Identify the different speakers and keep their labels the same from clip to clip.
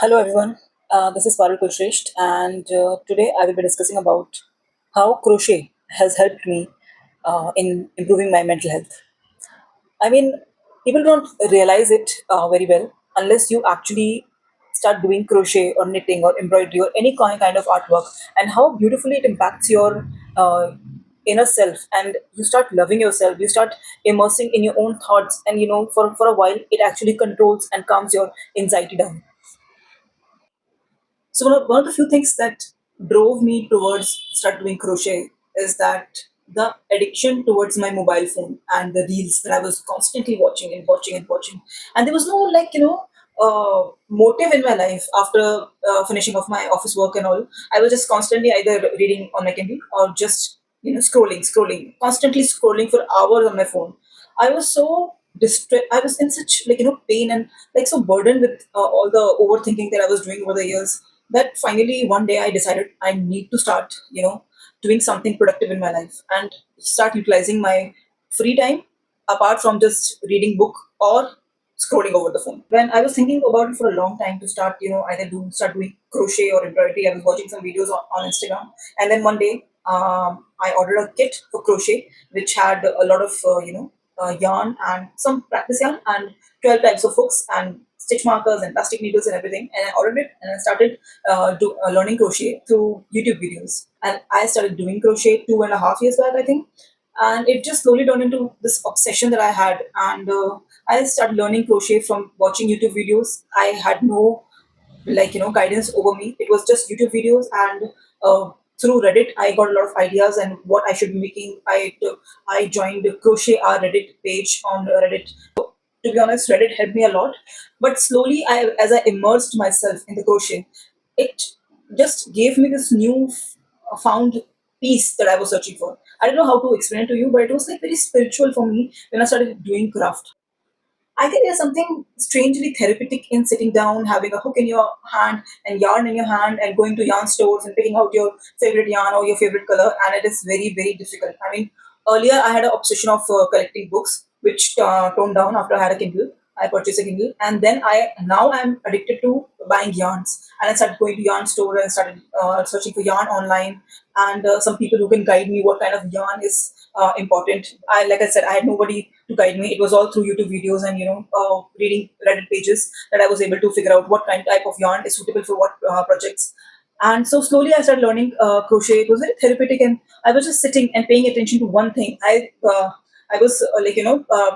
Speaker 1: Hello everyone, this is Parul Kulshresht, and today I will be discussing about how crochet has helped me in improving my mental health. I mean, people don't realize it very well unless you actually start doing crochet or knitting or embroidery or any kind of artwork, and how beautifully it impacts your inner self, and you start loving yourself. You start immersing in your own thoughts, and for a while, it actually controls and calms your anxiety down. So one of the few things that drove me towards start doing crochet is that the addiction towards my mobile phone and the reels that I was constantly watching and watching and watching, and there was no motive in my life after finishing off my office work and all. I was just constantly either reading on my Kindle or just scrolling, constantly scrolling for hours on my phone. I was so distressed. I was in such pain and so burdened with all the overthinking that I was doing over the years that finally one day I decided I need to start, doing something productive in my life and start utilizing my free time apart from just reading book or scrolling over the phone. When I was thinking about it for a long time to start, either start doing crochet or embroidery, I was watching some videos on Instagram, and then one day I ordered a kit for crochet which had a lot of yarn and some practice yarn and 12 types of hooks and stitch markers and plastic needles and everything. And I ordered it and I started learning crochet through YouTube videos. And I started doing crochet 2.5 years back, I think. And it just slowly turned into this obsession that I had. And I started learning crochet from watching YouTube videos. I had no guidance over me. It was just YouTube videos, and through Reddit I got a lot of ideas and what I should be making. I joined the Crochet our Reddit page on Reddit. To be honest, Reddit helped me a lot, but slowly as I immersed myself in the crochet, it just gave me this new found peace that I was searching for. I don't know how to explain it to you, but it was like very spiritual for me when I started doing craft. I think there's something strangely therapeutic in sitting down, having a hook in your hand and yarn in your hand, and going to yarn stores and picking out your favorite yarn or your favorite color. And it is very, very difficult. I mean, earlier I had an obsession of collecting books, which toned down after I had a Kindle. I purchased a Kindle, and then I now I'm addicted to buying yarns. And I started going to yarn store and started searching for yarn online, and some people who can guide me what kind of yarn is important. Like I said, I had nobody to guide me. It was all through YouTube videos and reading Reddit pages that I was able to figure out what kind type of yarn is suitable for what projects. And so slowly I started learning crochet. It was very therapeutic, and I was just sitting and paying attention to one thing. I was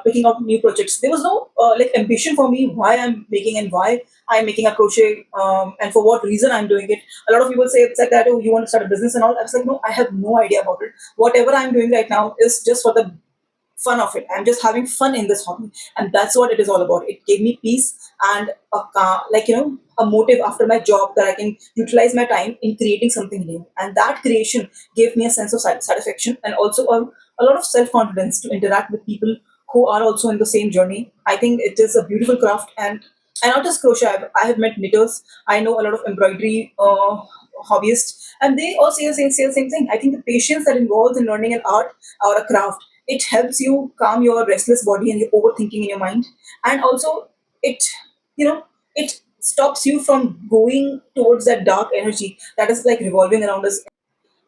Speaker 1: picking out new projects. There was no ambition for me why I'm making and why I'm making a crochet, and for what reason I'm doing it. A lot of people say it's like that. Oh, you want to start a business and all. I was like, no, I have no idea about it. Whatever I'm doing right now is just for the fun of it. I'm just having fun in this hobby, and that's what it is all about. It gave me peace and a motive after my job that I can utilize my time in creating something new. And that creation gave me a sense of satisfaction and also a lot of self confidence to interact with people who are also in the same journey. I think it is a beautiful craft, and not just crochet. I have met knitters. I know a lot of embroidery hobbyists, and they all say the same thing. I think the patience that involves in learning an art or a craft, it helps you calm your restless body and your overthinking in your mind, and also it you know it stops you from going towards that dark energy that is like revolving around us.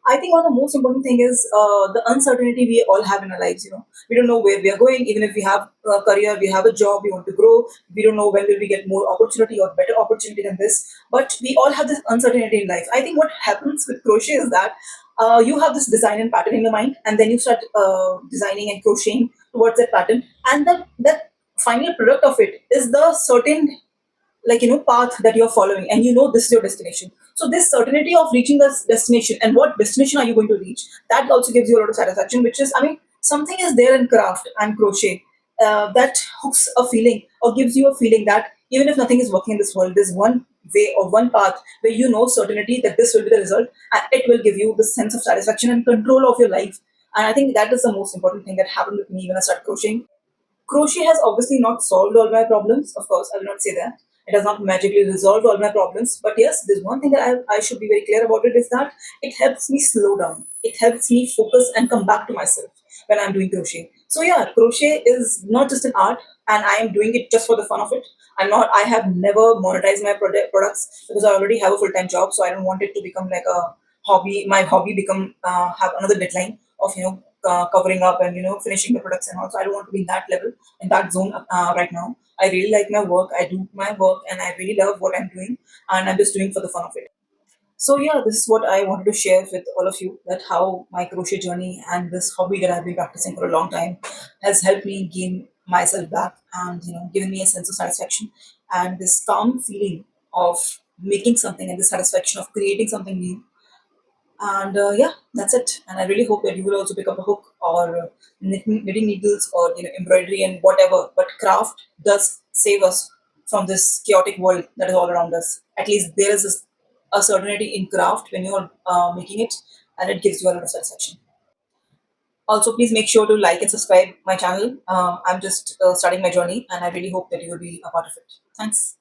Speaker 1: I think one of the most important thing is the uncertainty we all have in our lives. We don't know where we are going. Even if we have a career, we have a job, we want to grow. We don't know when will we get more opportunity or better opportunity than this. But we all have this uncertainty in life. I think what happens with crochet is that you have this design and pattern in your mind, and then you start designing and crocheting towards that pattern, and that final product of it is the certain path that you're following, and this is your destination. So this certainty of reaching this destination, and what destination are you going to reach, that also gives you a lot of satisfaction, which is, I mean, something is there in craft and crochet that hooks a feeling or gives you a feeling that even if nothing is working in this world, there's one way or one path where certainty that this will be the result, and it will give you the sense of satisfaction and control of your life. And I think that is the most important thing that happened with me when I started crocheting. Crochet has obviously not solved all my problems. Of course, I will not say that. It has not magically resolved all my problems. But yes, there's one thing that I should be very clear about it is that it helps me slow down. It helps me focus and come back to myself when I'm doing crochet. So yeah, crochet is not just an art, and I am doing it just for the fun of it. I'm not. I have never monetized my products because I already have a full time job. So I don't want it to become like a hobby. My hobby become have another deadline of covering up and finishing the products and all. So I don't want to be in that level, in that zone right now. I really like my work. I do my work, and I really love what I'm doing, and I'm just doing for the fun of it. So yeah, this is what I wanted to share with all of you, that how my crochet journey and this hobby that I've been practicing for a long time has helped me gain myself back, and given me a sense of satisfaction and this calm feeling of making something, and the satisfaction of creating something new. And yeah, that's it. And I really hope that you will also pick up a hook, or knitting needles, or embroidery and whatever. But craft does save us from this chaotic world that is all around us. At least there is a certainty in craft when you're making it, and it gives you a lot of satisfaction. Also, please make sure to like and subscribe my channel. I'm just starting my journey, and I really hope that you will be a part of it. Thanks.